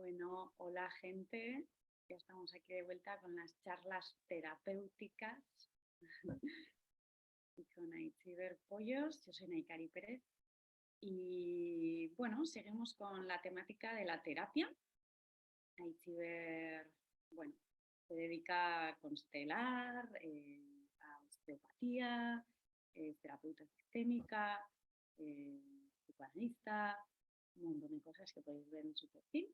Bueno, hola gente, ya estamos aquí de vuelta con las charlas terapéuticas y con Aitziber Pollos. Yo soy Naikari Pérez y bueno, seguimos con la temática de la terapia. Aitziber, bueno, se dedica a constelar, a osteopatía, terapeuta sistémica, psicoanalista, un montón de cosas que podéis ver en su perfil.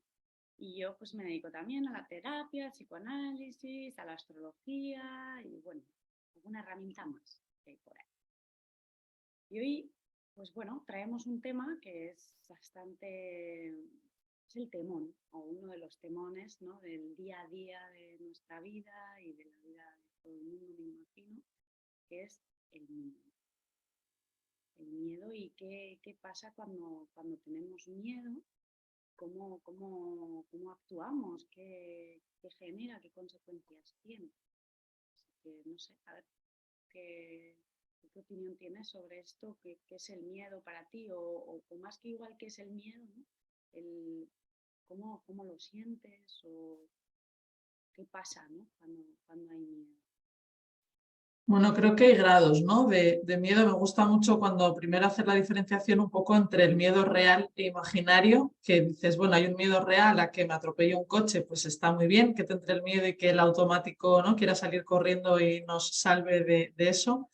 Y yo pues me dedico también a la terapia, al psicoanálisis, a la astrología y bueno, alguna herramienta más que hay por ahí. Y hoy, pues bueno, traemos un tema que es bastante, es el temón, o uno de los temones, ¿no?, del día a día de nuestra vida y de la vida de todo el mundo, me imagino, que es el miedo. El miedo y qué pasa cuando tenemos miedo. ¿Cómo actuamos? ¿Qué genera? ¿Qué consecuencias tiene? Así que no sé, a ver, ¿qué opinión tienes sobre esto? ¿Qué es el miedo para ti? O más que igual, ¿qué es el miedo? ¿No? ¿Cómo lo sientes? ¿O qué pasa, ¿no?, cuando hay miedo? Bueno, creo que hay grados, ¿no?, de miedo. Me gusta mucho cuando primero hacer la diferenciación un poco entre el miedo real e imaginario, que dices, bueno, hay un miedo real a que me atropelle un coche, pues está muy bien que te entre el miedo y que el automático, ¿no?, quiera salir corriendo y nos salve de eso.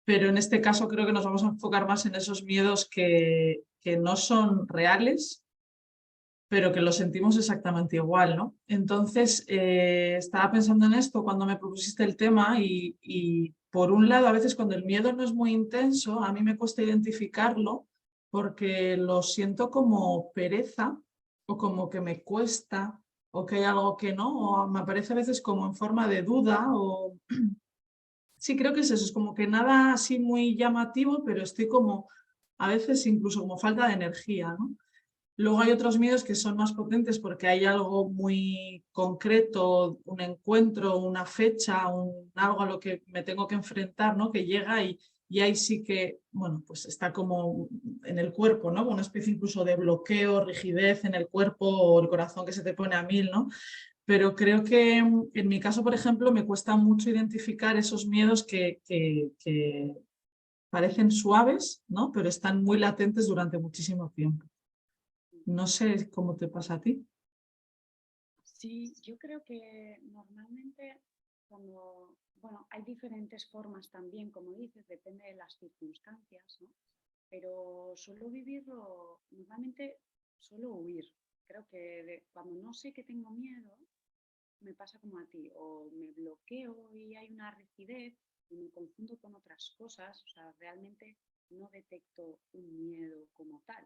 Pero en este caso creo que nos vamos a enfocar más en esos miedos que no son reales, pero que lo sentimos exactamente igual, ¿no? Entonces, estaba pensando en esto cuando me propusiste el tema y por un lado, a veces cuando el miedo no es muy intenso, a mí me cuesta identificarlo porque lo siento como pereza o como que me cuesta o que hay algo que no, o me aparece a veces como en forma de duda o... Sí, creo que es eso, es como que nada así muy llamativo, pero estoy como, a veces incluso como falta de energía, ¿no? Luego hay otros miedos que son más potentes porque hay algo muy concreto, un encuentro, una fecha, algo a lo que me tengo que enfrentar, ¿no?, que llega y ahí sí que, bueno, pues está como en el cuerpo, ¿no?, una especie incluso de bloqueo, rigidez en el cuerpo o el corazón que se te pone a mil, ¿no? Pero creo que en mi caso, por ejemplo, me cuesta mucho identificar esos miedos que parecen suaves, ¿no?, pero están muy latentes durante muchísimo tiempo. No sé cómo te pasa a ti. Sí, yo creo que normalmente bueno, hay diferentes formas también, como dices, depende de las circunstancias, ¿no? Pero suelo vivirlo, normalmente suelo huir. Creo que cuando no sé que tengo miedo, me pasa como a ti, o me bloqueo y hay una rigidez y me confundo con otras cosas, o sea, realmente no detecto un miedo como tal.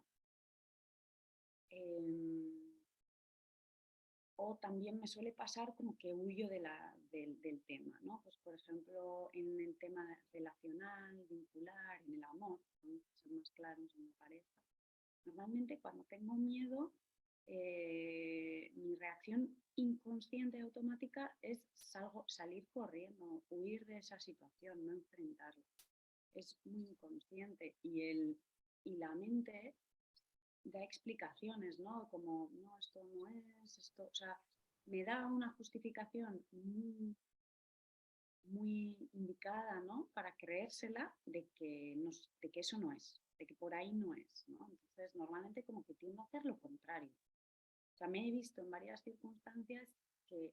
O también me suele pasar como que huyo del tema, ¿no? Pues por ejemplo, en el tema relacional, vincular, en el amor, vamos a ser más claros en mi pareja. Normalmente cuando tengo miedo, mi reacción inconsciente automática es salir corriendo, huir de esa situación, no enfrentarla. Es muy inconsciente y la mente da explicaciones, ¿no? Como, no, esto no es, esto, o sea, me da una justificación muy indicada, ¿no?, para creérsela de que eso no es, de que por ahí no es, ¿no? Entonces, normalmente como que tiendo a hacer lo contrario. O sea, me he visto en varias circunstancias que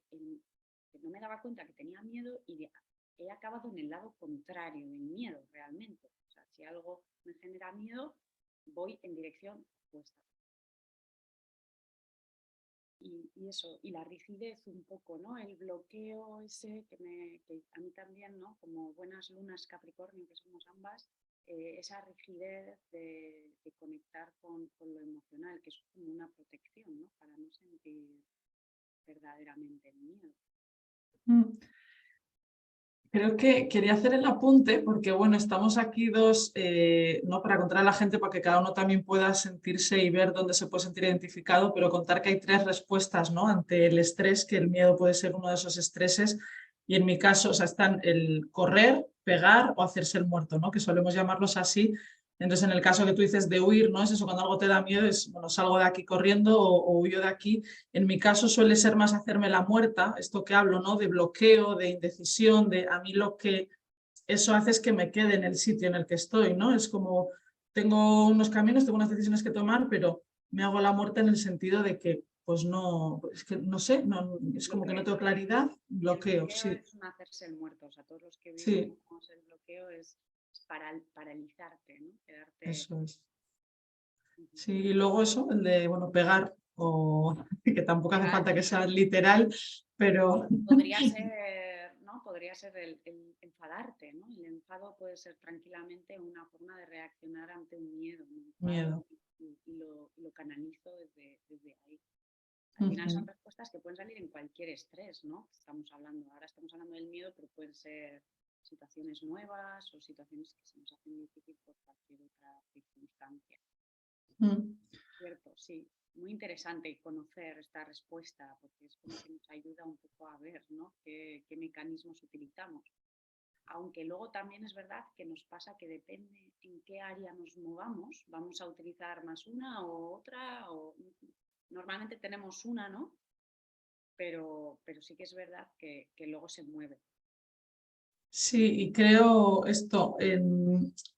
no me daba cuenta que tenía miedo y he acabado en el lado contrario del miedo realmente. O sea, si algo me genera miedo, voy en dirección opuesta. Y eso, y la rigidez un poco, ¿no? El bloqueo ese que a mí también, ¿no?, como buenas lunas Capricornio que somos ambas, esa rigidez de conectar con lo emocional, que es como una protección, ¿no?, para no sentir verdaderamente el miedo. Mm. Creo que quería hacer el apunte porque, bueno, estamos aquí dos, no para contar a la gente, para que cada uno también pueda sentirse y ver dónde se puede sentir identificado, pero contar que hay tres respuestas, ¿no?, ante el estrés, que el miedo puede ser uno de esos estreses. Y en mi caso, o sea, están el correr, pegar o hacerse el muerto, ¿no?, que solemos llamarlos así. Entonces, en el caso que tú dices de huir, ¿no? Es eso, cuando algo te da miedo, es, bueno, salgo de aquí corriendo o huyo de aquí. En mi caso suele ser más hacerme la muerta, esto que hablo, ¿no? De bloqueo, de indecisión, de a mí lo que eso hace es que me quede en el sitio en el que estoy, ¿no? Es como, tengo unos caminos, tengo unas decisiones que tomar, pero me hago la muerte en el sentido de que, pues no, es que no sé, no, es como que no tengo claridad, El bloqueo, bloqueo sí, es un hacerse el muerto, o sea, todos los que sí, vivimos el bloqueo es paralizarte, ¿no? Quedarte... eso es. Ujú. Sí, y luego eso, el de, bueno, pegar, o que tampoco hace Pegar, falta que sea literal, pero podría ser, ¿no? Podría ser el enfadarte, ¿no? El enfado puede ser tranquilamente una forma de reaccionar ante un miedo, un enfado, miedo. y lo canalizo desde ahí. Al final son Ujú, respuestas que pueden salir en cualquier estrés, ¿no? Estamos hablando, ahora estamos hablando del miedo, pero pueden ser situaciones nuevas o situaciones que se nos hacen difícil por cualquier otra circunstancia. mm. Cierto, sí. Muy interesante conocer esta respuesta porque es como que nos ayuda un poco a ver, ¿no? Qué mecanismos utilizamos. Aunque luego también es verdad que nos pasa que depende en qué área nos movamos, vamos a utilizar más una o otra, o normalmente tenemos una, ¿no? Pero sí que es verdad que luego se mueve. Sí, y creo esto,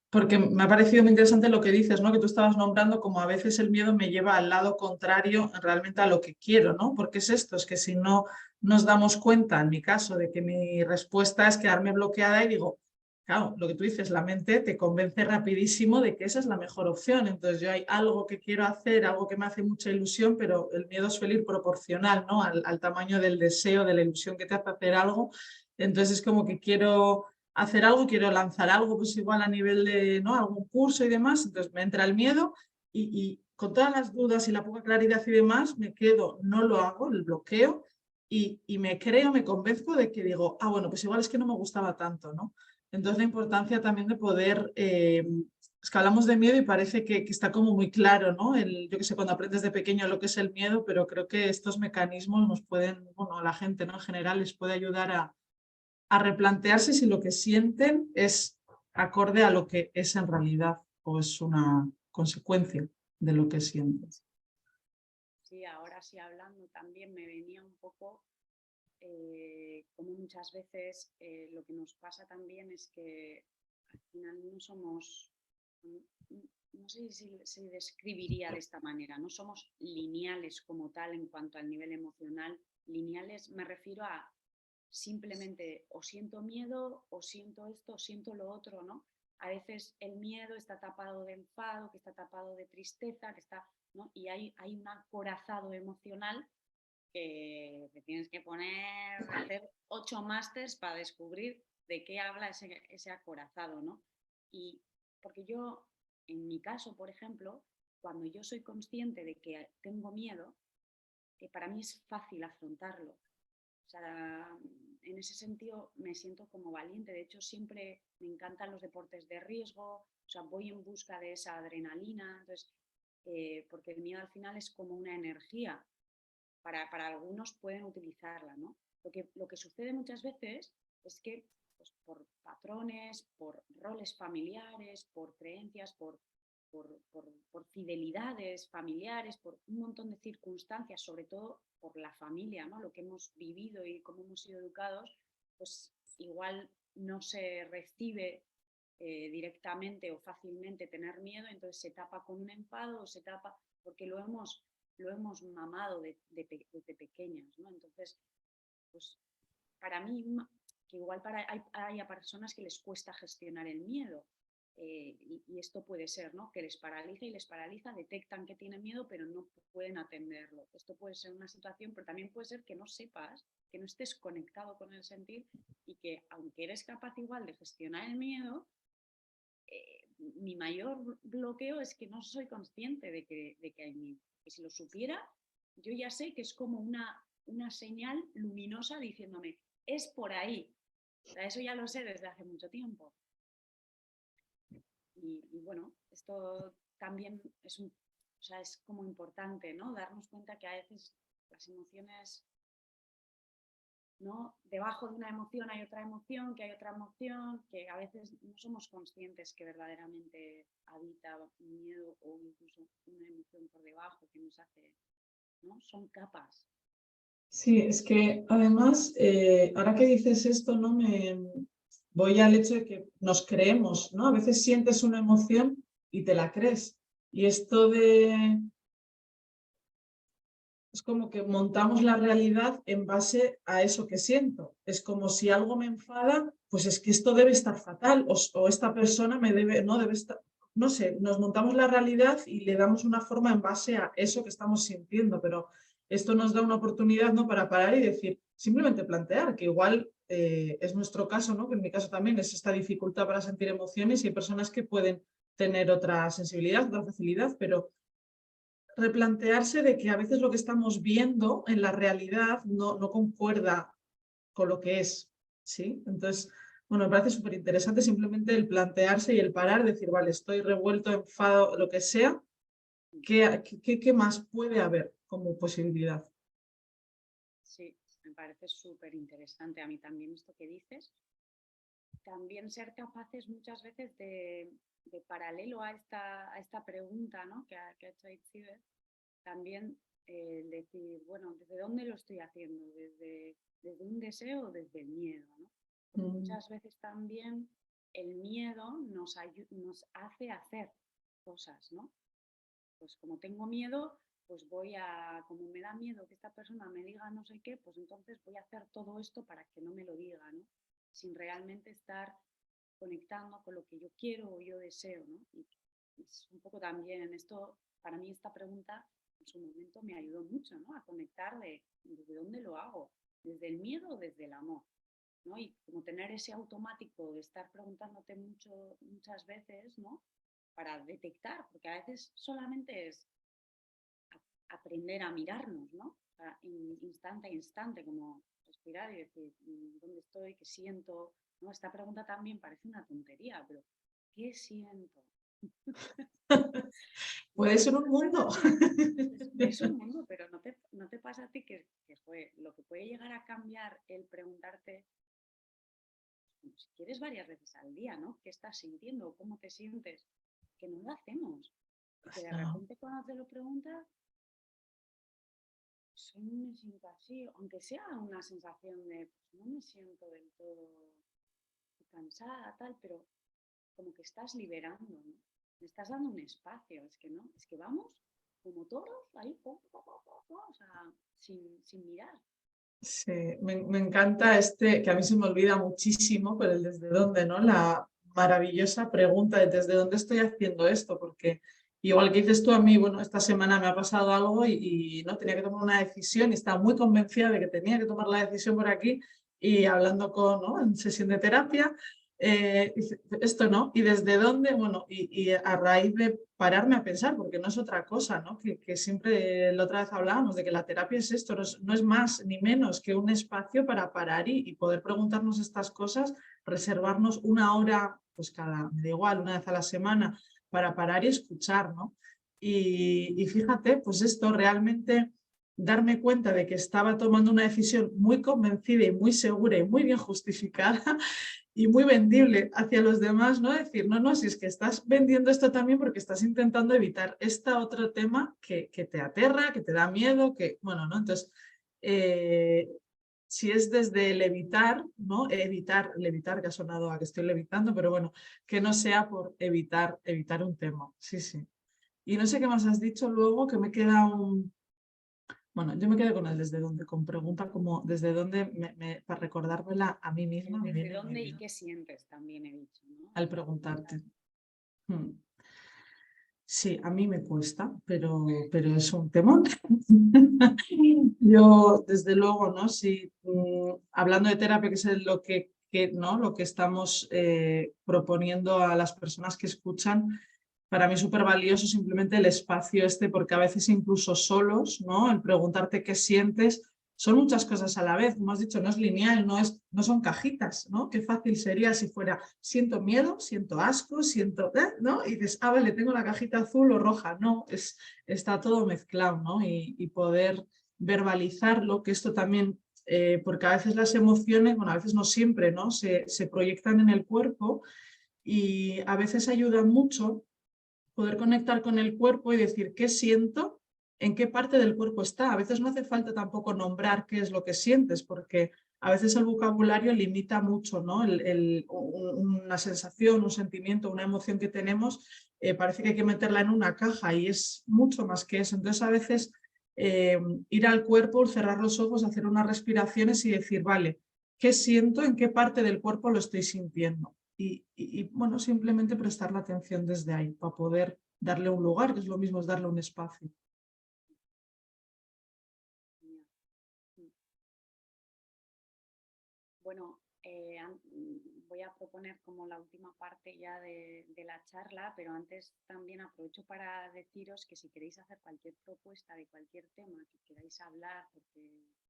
porque me ha parecido muy interesante lo que dices, ¿no? Que tú estabas nombrando como a veces el miedo me lleva al lado contrario realmente a lo que quiero, ¿no? Porque es esto, es que si no nos damos cuenta, en mi caso, de que mi respuesta es quedarme bloqueada y digo, claro, lo que tú dices, la mente te convence rapidísimo de que esa es la mejor opción. Entonces yo hay algo que quiero hacer, algo que me hace mucha ilusión, pero el miedo suele ir proporcional, ¿no? Al tamaño del deseo, de la ilusión que te hace hacer algo. Entonces es como que quiero hacer algo, quiero lanzar algo, pues igual a nivel de, ¿no? Algún curso y demás, entonces me entra el miedo y con todas las dudas y la poca claridad y demás, me quedo, no lo hago, el bloqueo y me creo, me convenzco de que digo, ah, bueno, pues igual es que no me gustaba tanto, ¿no? Entonces la importancia también de poder, es que hablamos de miedo y parece que está como muy claro, ¿no? Yo que sé, cuando aprendes de pequeño lo que es el miedo, pero creo que estos mecanismos nos pueden, bueno, a la gente, ¿no? En general les puede ayudar a replantearse si lo que sienten es acorde a lo que es en realidad o es una consecuencia de lo que sienten. Sí, ahora sí hablando también me venía un poco como muchas veces lo que nos pasa también es que al final no somos, no sé si se describiría de esta manera, no somos lineales como tal en cuanto al nivel emocional. Lineales me refiero a simplemente o siento miedo o siento esto o siento lo otro, ¿no? A veces el miedo está tapado de enfado, que está tapado de tristeza, que está, ¿no? Y hay un acorazado emocional que te tienes que poner, hacer 8 másters para descubrir de qué habla ese acorazado, ¿no? Y porque yo, en mi caso, por ejemplo, cuando yo soy consciente de que tengo miedo, para mí es fácil afrontarlo. O sea, en ese sentido me siento como valiente. De hecho, siempre me encantan los deportes de riesgo. O sea, voy en busca de esa adrenalina. Entonces, porque el miedo al final es como una energía. Para algunos pueden utilizarla, ¿no? Lo que sucede muchas veces es que pues, por patrones, por roles familiares, por creencias, por fidelidades familiares, por un montón de circunstancias, sobre todo por la familia, ¿no? Lo que hemos vivido y cómo hemos sido educados, pues igual no se recibe directamente o fácilmente tener miedo, entonces se tapa con un enfado o se tapa porque lo hemos mamado desde pequeñas, ¿no? Entonces, pues para mí, que igual hay a personas que les cuesta gestionar el miedo, y esto puede ser, ¿no? Que les paraliza, detectan que tienen miedo, pero no pueden atenderlo. Esto puede ser una situación, pero también puede ser que no sepas, que no estés conectado con el sentir y que aunque eres capaz igual de gestionar el miedo, mi mayor bloqueo es que no soy consciente de que hay miedo. Que si lo supiera, yo ya sé que es como una señal luminosa diciéndome, es por ahí. O sea, eso ya lo sé desde hace mucho tiempo. Y bueno, esto también o sea, es como importante, ¿no? Darnos cuenta que a veces las emociones ¿no? Debajo de una emoción hay otra emoción, que hay otra emoción, que a veces no somos conscientes que verdaderamente habita un miedo o incluso una emoción por debajo que nos hace, ¿no? Son capas. Sí, es que además, ahora que dices esto, ¿no? Me voy al hecho de que nos creemos, ¿no? A veces sientes una emoción y te la crees. Y esto de es como que montamos la realidad en base a eso que siento. Es como si algo me enfada, pues es que esto debe estar fatal o esta persona me debe, no debe estar, no sé, nos montamos la realidad y le damos una forma en base a eso que estamos sintiendo, pero esto nos da una oportunidad, ¿no? Para parar y decir, simplemente plantear, que igual es nuestro caso, ¿no? Que en mi caso también es esta dificultad para sentir emociones y hay personas que pueden tener otra sensibilidad, otra facilidad, pero replantearse de que a veces lo que estamos viendo en la realidad no concuerda con lo que es, ¿sí? Entonces, bueno, me parece súper interesante simplemente el plantearse y el parar, decir, vale, estoy revuelto, enfado, lo que sea, ¿qué más puede haber como posibilidad? Sí, me parece súper interesante a mí también esto que dices. También ser capaces muchas veces de paralelo a esta pregunta, ¿no? Que ha hecho Itziber, también decir, bueno, ¿desde dónde lo estoy haciendo? ¿Desde un deseo o desde el miedo? ¿No? Porque Mm, muchas veces también el miedo nos hace hacer cosas, ¿no? Pues como tengo miedo, pues como me da miedo que esta persona me diga no sé qué, pues entonces voy a hacer todo esto para que no me lo diga, ¿no? Sin realmente estar conectando con lo que yo quiero o yo deseo, ¿no? Y es un poco también en esto, para mí esta pregunta en su momento me ayudó mucho, ¿no? A conectar desde dónde lo hago, desde el miedo o desde el amor, ¿no? Y como tener ese automático de estar preguntándote muchas veces, ¿no? Para detectar, porque a veces solamente es aprender a mirarnos, ¿no? O sea, instante a instante, como respirar y decir, ¿dónde estoy? ¿Qué siento? ¿No? Esta pregunta también parece una tontería, pero ¿qué siento? Puede ser un mundo. Es un mundo, pero no te pasa a ti que fue lo que puede llegar a cambiar el preguntarte, si quieres varias veces al día, ¿no? ¿Qué estás sintiendo? ¿Cómo te sientes? Que no lo hacemos. Y que de No. repente cuando te lo preguntas, pues hoy no me siento así, aunque sea una sensación de, pues no me siento del todo cansada, tal, pero como que estás liberando, ¿no? Le estás dando un espacio, es que no, es que vamos como toros ahí, o sea, sin mirar. Sí, me encanta este, que a mí se me olvida muchísimo, pero el desde dónde, ¿no? La maravillosa pregunta de desde dónde estoy haciendo esto, porque igual que dices tú a mí, bueno, esta semana me ha pasado algo y no tenía que tomar una decisión y estaba muy convencida de que tenía que tomar la decisión por aquí y hablando con, ¿no? En sesión de terapia, dice, esto no, y desde dónde, bueno, y a raíz de pararme a pensar, porque no es otra cosa, ¿no? Que siempre la otra vez hablábamos de que la terapia es esto, no es más ni menos que un espacio para parar y poder preguntarnos estas cosas, reservarnos una hora, pues me da igual, una vez a la semana, para parar y escuchar, ¿no? Y fíjate, pues esto realmente darme cuenta de que estaba tomando una decisión muy convencida y muy segura y muy bien justificada y muy vendible hacia los demás, ¿no? Decir, no, si es que estás vendiendo esto también porque estás intentando evitar este otro tema que te aterra, que te da miedo, que, bueno, ¿no? Entonces, si es desde el evitar, ¿no? Levitar, que ha sonado a que estoy levitando, pero bueno, que no sea por evitar un tema. Sí, sí. Y no sé qué más has dicho luego, que me queda un... Bueno, yo me quedé con el desde dónde, con pregunta como desde dónde, para recordármela a mí misma, me Desde viene muy dónde y bien qué sientes también he dicho, ¿no? al Esta pregunta. preguntarte. Hmm. Sí, a mí me cuesta, pero es un temón. Yo, desde luego, ¿no? Si, hablando de terapia, que es ¿no? Lo que estamos proponiendo a las personas que escuchan, para mí es súper valioso simplemente el espacio este, porque a veces incluso solos, ¿no? El preguntarte qué sientes, son muchas cosas a la vez, como has dicho, no es lineal, no son cajitas, ¿no? Qué fácil sería si fuera, siento miedo, siento asco, ¿no? Y dices, vale, tengo la cajita azul o roja, no, está todo mezclado, ¿no? Y poder verbalizarlo, que esto también porque a veces las emociones, bueno, a veces no siempre, ¿no? Se proyectan en el cuerpo y a veces ayuda mucho poder conectar con el cuerpo y decir qué siento, en qué parte del cuerpo está. A veces no hace falta tampoco nombrar qué es lo que sientes, porque a veces el vocabulario limita mucho, ¿no? Una sensación, un sentimiento, una emoción que tenemos, parece que hay que meterla en una caja y es mucho más que eso. Entonces a veces ir al cuerpo, cerrar los ojos, hacer unas respiraciones y decir, vale, ¿qué siento? ¿En qué parte del cuerpo lo estoy sintiendo? Bueno, simplemente prestar la atención desde ahí para poder darle un lugar, que es lo mismo, es darle un espacio. Bueno, voy a proponer como la última parte ya de la charla, pero antes también aprovecho para deciros que si queréis hacer cualquier propuesta de cualquier tema que queráis hablar, porque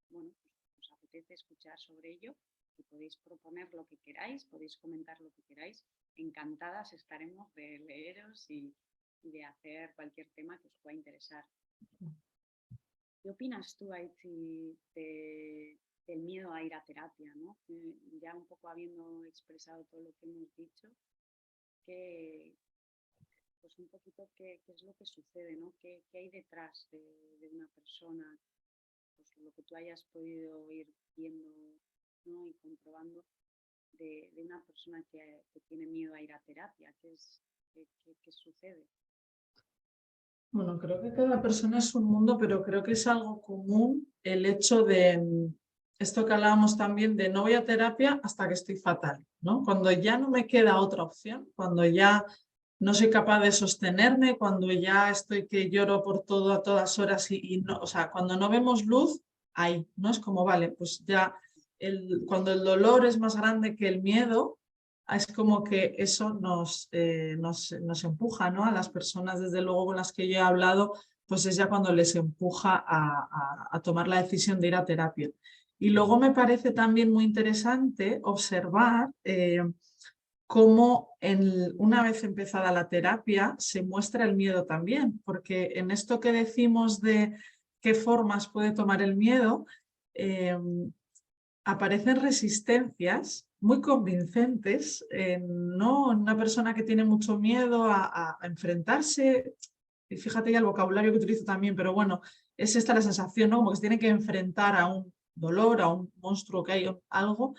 bueno, pues os apetece escuchar sobre ello, que podéis proponer lo que queráis, podéis comentar lo que queráis. Encantadas estaremos de leeros y de hacer cualquier tema que os pueda interesar. ¿Qué opinas tú, Aitzi, del miedo a ir a terapia, ¿no? Ya un poco habiendo expresado todo lo que hemos dicho, pues un poquito qué es lo que sucede, ¿no? ¿Qué hay detrás de una persona? Pues lo que tú hayas podido ir viendo, ¿no? Y comprobando de una persona que tiene miedo a ir a terapia. ¿Qué sucede? Bueno, creo que cada persona es un mundo, pero creo que es algo común el hecho de esto que hablábamos también de no voy a terapia hasta que estoy fatal, ¿no? Cuando ya no me queda otra opción, cuando ya no soy capaz de sostenerme, cuando ya estoy que lloro por todo a todas horas y no, o sea, cuando no vemos luz, ahí, ¿no? Es como, vale, pues ya cuando el dolor es más grande que el miedo, es como que eso nos empuja, ¿no? A las personas, desde luego, con las que yo he hablado, pues es ya cuando les empuja a tomar la decisión de ir a terapia. Y luego me parece también muy interesante observar cómo una vez empezada la terapia se muestra el miedo también, porque en esto que decimos de qué formas puede tomar el miedo, eh, aparecen resistencias muy convincentes ¿no? En una persona que tiene mucho miedo a enfrentarse, y fíjate ya el vocabulario que utilizo también, pero bueno, es esta la sensación, ¿no? Como que se tiene que enfrentar a un dolor, a un monstruo que hay, algo,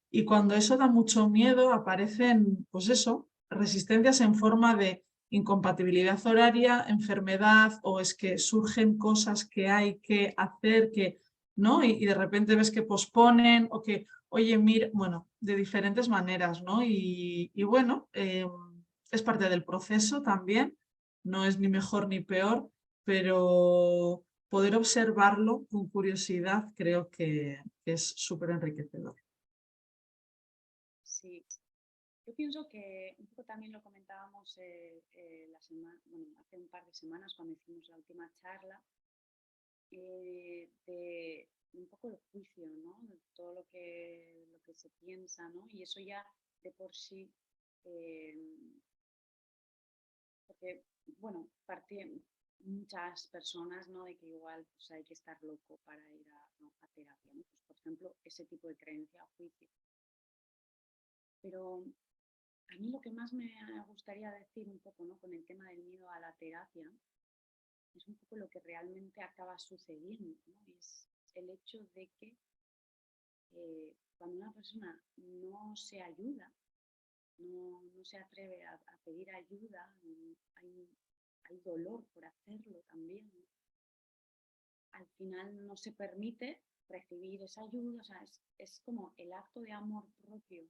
y cuando eso da mucho miedo aparecen, pues eso, resistencias en forma de incompatibilidad horaria, enfermedad, o es que surgen cosas que hay que hacer, que ¿no? Y de repente ves que posponen o que, oye, mira, bueno, de diferentes maneras, ¿no? Y bueno, es parte del proceso también, no es ni mejor ni peor, pero poder observarlo con curiosidad creo que es súper enriquecedor. Sí, yo pienso que un poco también lo comentábamos hace un par de semanas cuando hicimos la última charla, de un poco el juicio, ¿no? De todo lo que se piensa, ¿no? Y eso ya de por sí, eh, porque, bueno, muchas personas, ¿no? De que igual pues, hay que estar loco para ir ¿no? a terapia, ¿no? Pues, por ejemplo, ese tipo de creencia o juicio. Pero a mí lo que más me gustaría decir un poco, ¿no? Con el tema del miedo a la terapia, es un poco lo que realmente acaba sucediendo, ¿no? Es el hecho de que cuando una persona no se ayuda, no se atreve a pedir ayuda, hay dolor por hacerlo también, ¿no? Al final no se permite recibir esa ayuda, o sea, es como el acto de amor propio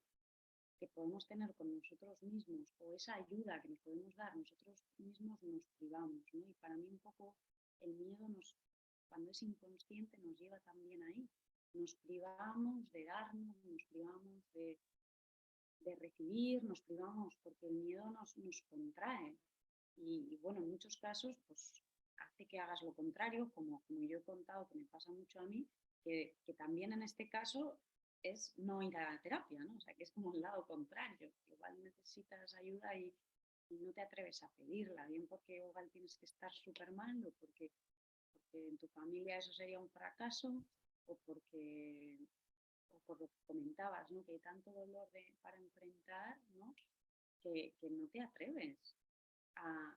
que podemos tener con nosotros mismos o esa ayuda que nos podemos dar nosotros mismos nos privamos, ¿no? Y para mí un poco el miedo cuando es inconsciente nos lleva también ahí. Nos privamos de darnos, nos privamos de recibir, nos privamos porque el miedo nos contrae. Y bueno, en muchos casos pues hace que hagas lo contrario, como yo he contado que me pasa mucho a mí, que también en este caso es no ir a la terapia, ¿no? O sea, que es como el lado contrario. Igual necesitas ayuda y no te atreves a pedirla, bien porque igual tienes que estar súper mal o porque en tu familia eso sería un fracaso o por lo que comentabas, ¿no? Que hay tanto dolor para enfrentar, ¿no? Que no te atreves a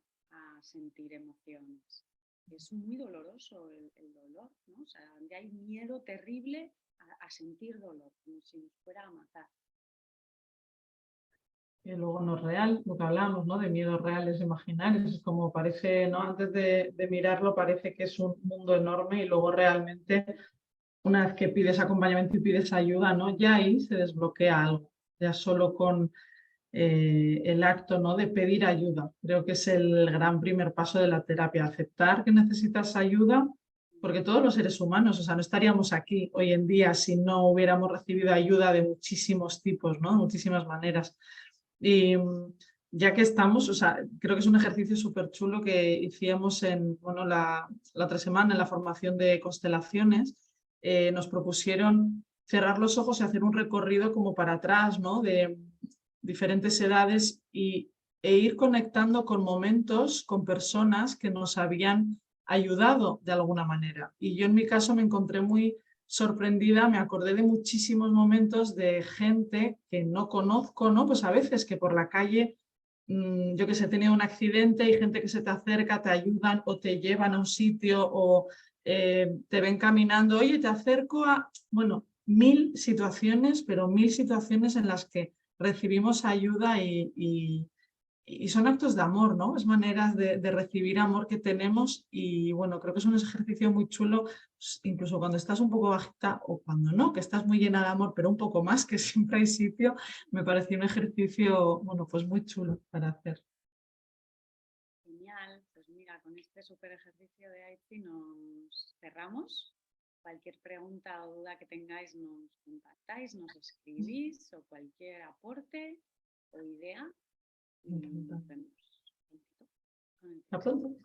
sentir emociones. Es muy doloroso el dolor, ¿no? O sea, ya hay miedo terrible a sentir dolor, como si nos fuera a matar. Y luego no es real, lo que hablamos, ¿no? De miedos reales e imaginarios, es como parece, ¿no? Antes de mirarlo parece que es un mundo enorme y luego realmente una vez que pides acompañamiento y pides ayuda, ¿no? Ya ahí se desbloquea algo, ya solo con el acto, ¿no? De pedir ayuda. Creo que es el gran primer paso de la terapia, aceptar que necesitas ayuda, porque todos los seres humanos, o sea, no estaríamos aquí hoy en día si no hubiéramos recibido ayuda de muchísimos tipos, ¿no? De muchísimas maneras. Y ya que estamos, o sea, creo que es un ejercicio súper chulo que hicimos en, bueno, la otra semana en la formación de constelaciones. Nos propusieron cerrar los ojos y hacer un recorrido como para atrás, ¿no? De diferentes edades e ir conectando con momentos, con personas que nos habían ayudado de alguna manera. Y yo en mi caso me encontré muy sorprendida, me acordé de muchísimos momentos de gente que no conozco, ¿no? Pues a veces que por la calle, yo que sé, he tenido un accidente y gente que se te acerca, te ayudan o te llevan a un sitio o te ven caminando, oye, te acerco a, bueno, mil situaciones, pero mil situaciones en las que recibimos ayuda y son actos de amor, ¿no? Es maneras de recibir amor que tenemos y bueno, creo que es un ejercicio muy chulo, pues, incluso cuando estás un poco bajita o cuando no, que estás muy llena de amor, pero un poco más, que siempre hay sitio, me pareció un ejercicio, bueno, pues muy chulo para hacer. Genial, pues mira, con este súper ejercicio de Aitzi nos cerramos. Cualquier pregunta o duda que tengáis nos contactáis, nos escribís o cualquier aporte o idea y nos vemos. Hasta pronto.